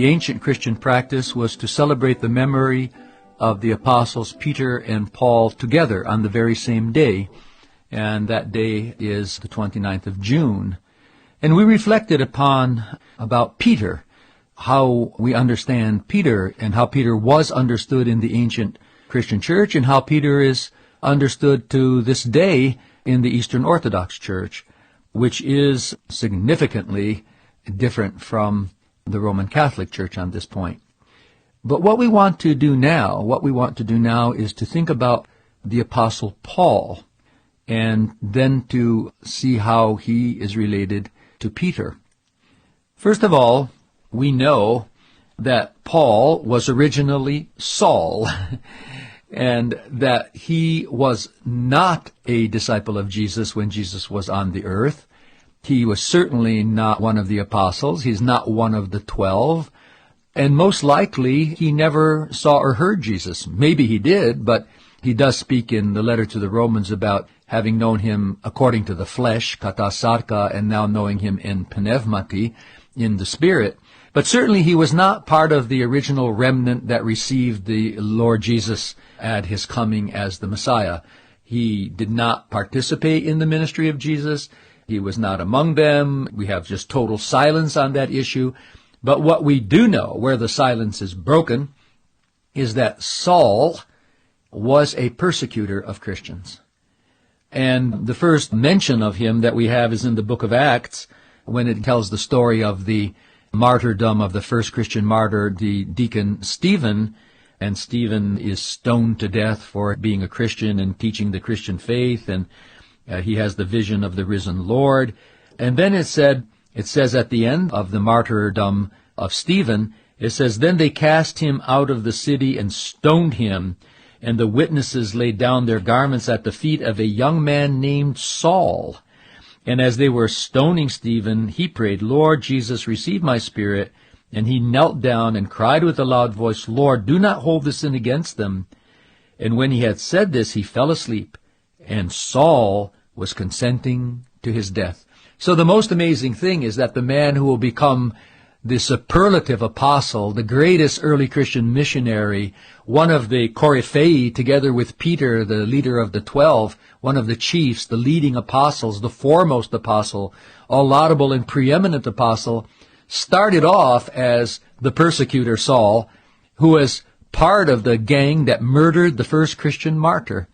The ancient Christian practice was to celebrate the memory of the apostles Peter and Paul together on the very same day, and that day is the 29th of June. And we reflected about Peter, how we understand Peter and how Peter was understood in the ancient Christian church and how Peter is understood to this day in the Eastern Orthodox Church, which is significantly different from the Roman Catholic Church on this point. But what we want to do now is to think about the Apostle Paul and then to see how he is related to Peter. First of all, we know that Paul was originally Saul and that he was not a disciple of Jesus when Jesus was on the earth. He was certainly not one of the apostles. He's not one of the 12. And most likely, he never saw or heard Jesus. Maybe he did, but he does speak in the letter to the Romans about having known him according to the flesh, kata sarka, and now knowing him in pneumati, in the spirit. But certainly he was not part of the original remnant that received the Lord Jesus at his coming as the Messiah. He did not participate in the ministry of Jesus. He was not among them. We have just total silence on that issue. But what we do know, where the silence is broken, is that Saul was a persecutor of Christians. And the first mention of him that we have is in the book of Acts, when it tells the story of the martyrdom of the first Christian martyr, the deacon Stephen. And Stephen is stoned to death for being a Christian and teaching the Christian faith, and he has the vision of the risen Lord. And then it says at the end of the martyrdom of Stephen, it says, "Then they cast him out of the city and stoned him, and the witnesses laid down their garments at the feet of a young man named Saul. And as they were stoning Stephen, he prayed, 'Lord Jesus, receive my spirit.' And he knelt down and cried with a loud voice, 'Lord, do not hold this sin against them.' And when he had said this, he fell asleep, and Saul was consenting to his death." So the most amazing thing is that the man who will become the superlative apostle, the greatest early Christian missionary, one of the Coryphei, together with Peter, the leader of the 12, one of the chiefs, the leading apostles, the foremost apostle, all laudable and preeminent apostle, started off as the persecutor Saul, who was part of the gang that murdered the first Christian martyr.